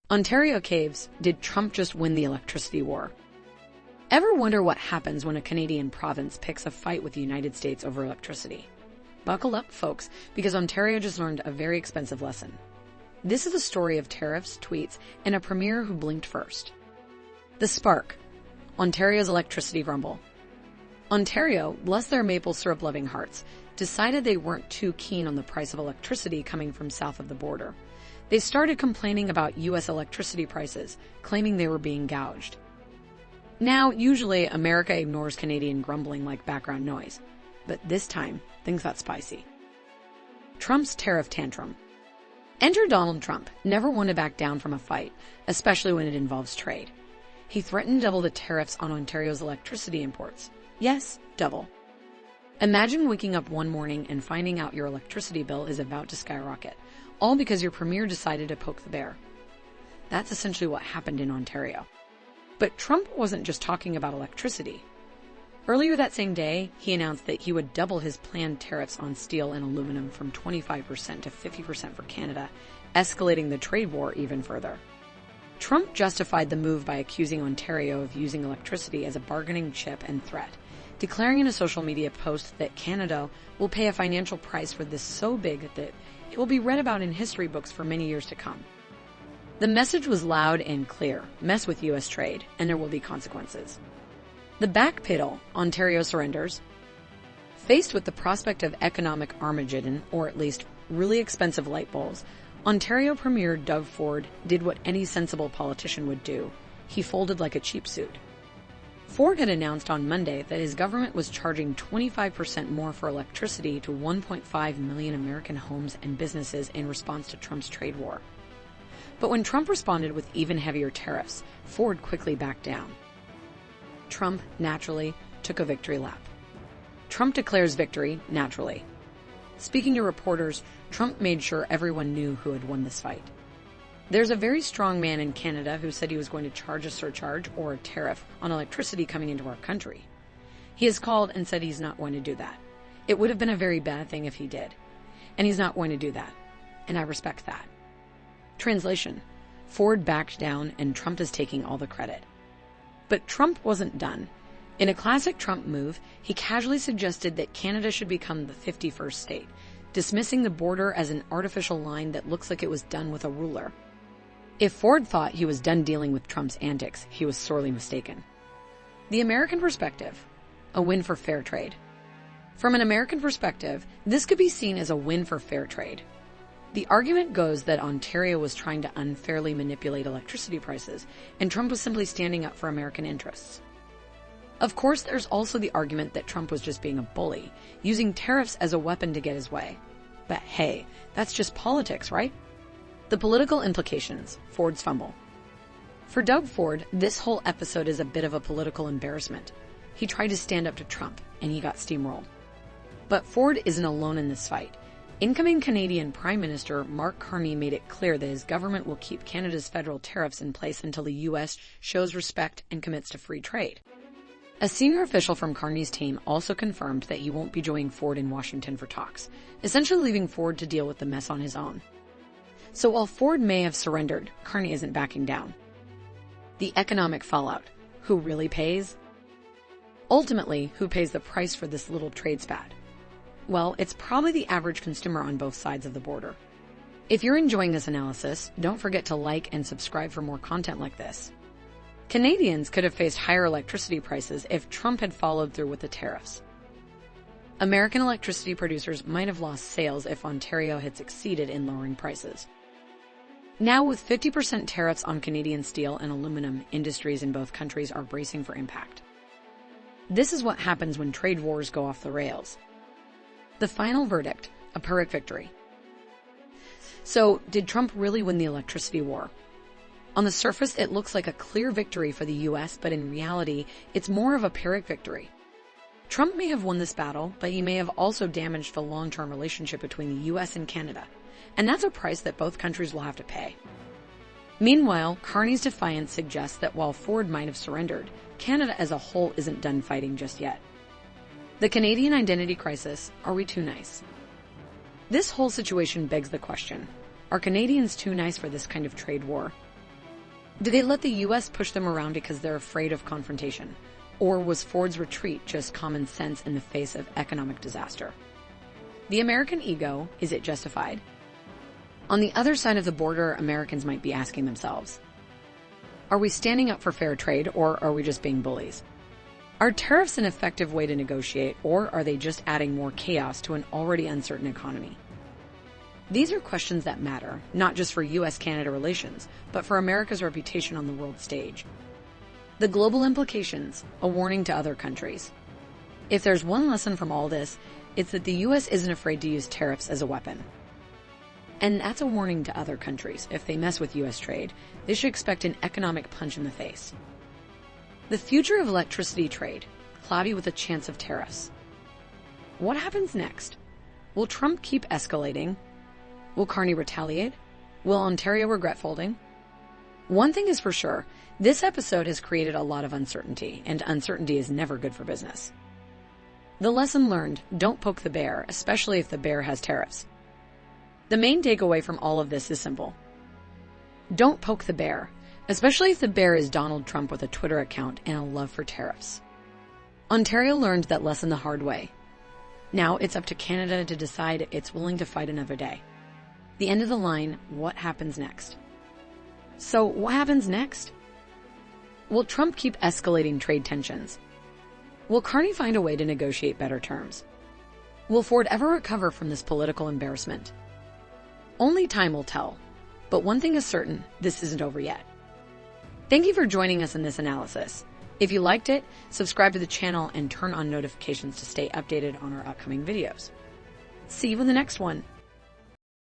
Ontario caves. Did Trump just win the electricity war? Ever wonder what happens when a Canadian province picks a fight with the United States over electricity? Buckle up, folks, because Ontario just learned a very expensive lesson. This is a story of tariffs, tweets, and a premier who blinked first. The spark. Ontario's electricity rumble. Ontario, bless their maple syrup-loving hearts, decided they weren't too keen on the price of electricity coming from south of the border. They started complaining about U.S. electricity prices, claiming they were being gouged. Now, usually, America ignores Canadian grumbling like background noise. But this time, things got spicy. Trump's tariff tantrum. Enter Donald Trump, never one to back down from a fight, especially when it involves trade. He threatened to double the tariffs on Ontario's electricity imports. Yes, double. Imagine waking up one morning and finding out your electricity bill is about to skyrocket, all because your premier decided to poke the bear. That's essentially what happened in Ontario. But Trump wasn't just talking about electricity. Earlier that same day, he announced that he would double his planned tariffs on steel and aluminum from 25% to 50% for Canada, escalating the trade war even further. Trump justified the move by accusing Ontario of using electricity as a bargaining chip and threat, declaring in a social media post that Canada will pay a financial price for this so big that it will be read about in history books for many years to come. The message was loud and clear: mess with U.S. trade, and there will be consequences. The backpedal. Ontario surrenders. Faced with the prospect of economic Armageddon, or at least really expensive light bulbs, Ontario Premier Doug Ford did what any sensible politician would do. He folded like a cheap suit. Ford had announced on Monday that his government was charging 25% more for electricity to 1.5 million American homes and businesses in response to Trump's trade war. But when Trump responded with even heavier tariffs, Ford quickly backed down. Trump, naturally, took a victory lap. Trump declares victory, naturally. Speaking to reporters, Trump made sure everyone knew who had won this fight. There's a very strong man in Canada who said he was going to charge a surcharge or a tariff on electricity coming into our country. He has called and said he's not going to do that. It would have been a very bad thing if he did. And he's not going to do that. And I respect that. Translation: Ford backed down and Trump is taking all the credit. But Trump wasn't done. In a classic Trump move, he casually suggested that Canada should become the 51st state, dismissing the border as an artificial line that looks like it was done with a ruler. If Ford thought he was done dealing with Trump's antics, he was sorely mistaken. The American perspective: a win for fair trade. From an American perspective, this could be seen as a win for fair trade. The argument goes that Ontario was trying to unfairly manipulate electricity prices, and Trump was simply standing up for American interests. Of course, there's also the argument that Trump was just being a bully, using tariffs as a weapon to get his way. But hey, that's just politics, right? The political implications. Ford's fumble. For Doug Ford, this whole episode is a bit of a political embarrassment. He tried to stand up to Trump, and he got steamrolled. But Ford isn't alone in this fight. Incoming Canadian Prime Minister Mark Carney made it clear that his government will keep Canada's federal tariffs in place until the U.S. shows respect and commits to free trade. A senior official from Carney's team also confirmed that he won't be joining Ford in Washington for talks, essentially leaving Ford to deal with the mess on his own. So while Ford may have surrendered, Carney isn't backing down. The economic fallout. Who really pays? Ultimately, who pays the price for this little trade spat? Well, it's probably the average consumer on both sides of the border. If you're enjoying this analysis, don't forget to like and subscribe for more content like this. Canadians could have faced higher electricity prices if Trump had followed through with the tariffs. American electricity producers might have lost sales if Ontario had succeeded in lowering prices. Now, with 50% tariffs on Canadian steel and aluminum, industries in both countries are bracing for impact. This is what happens when trade wars go off the rails. The final verdict: a Pyrrhic victory. So, did Trump really win the electricity war? On the surface, it looks like a clear victory for the U.S., but in reality, it's more of a Pyrrhic victory. Trump may have won this battle, but he may have also damaged the long-term relationship between the U.S. and Canada, and that's a price that both countries will have to pay. Meanwhile, Carney's defiance suggests that while Ford might have surrendered, Canada as a whole isn't done fighting just yet. The Canadian identity crisis: are we too nice? This whole situation begs the question: are Canadians too nice for this kind of trade war? Do they let the U.S. push them around because they're afraid of confrontation? Or was Ford's retreat just common sense in the face of economic disaster? The American ego, is it justified? On the other side of the border, Americans might be asking themselves, are we standing up for fair trade, or are we just being bullies? Are tariffs an effective way to negotiate, or are they just adding more chaos to an already uncertain economy? These are questions that matter, not just for U.S. Canada relations, but for America's reputation on the world stage. The global implications, a warning to other countries. If there's one lesson from all this, it's that the U.S. isn't afraid to use tariffs as a weapon. And that's a warning to other countries. If they mess with U.S. trade, they should expect an economic punch in the face. The future of electricity trade, cloudy with a chance of tariffs. What happens next? Will Trump keep escalating? Will Carney retaliate? Will Ontario regret folding? One thing is for sure, this episode has created a lot of uncertainty, and uncertainty is never good for business. The lesson learned, don't poke the bear, especially if the bear has tariffs. The main takeaway from all of this is simple. Don't poke the bear, especially if the bear is Donald Trump with a Twitter account and a love for tariffs. Ontario learned that lesson the hard way. Now it's up to Canada to decide it's willing to fight another day. The end of the line, what happens next? So what happens next? Will Trump keep escalating trade tensions? Will Carney find a way to negotiate better terms? Will Ford ever recover from this political embarrassment? Only time will tell. But one thing is certain, this isn't over yet. Thank you for joining us in this analysis. If you liked it, subscribe to the channel and turn on notifications to stay updated on our upcoming videos. See you in the next one.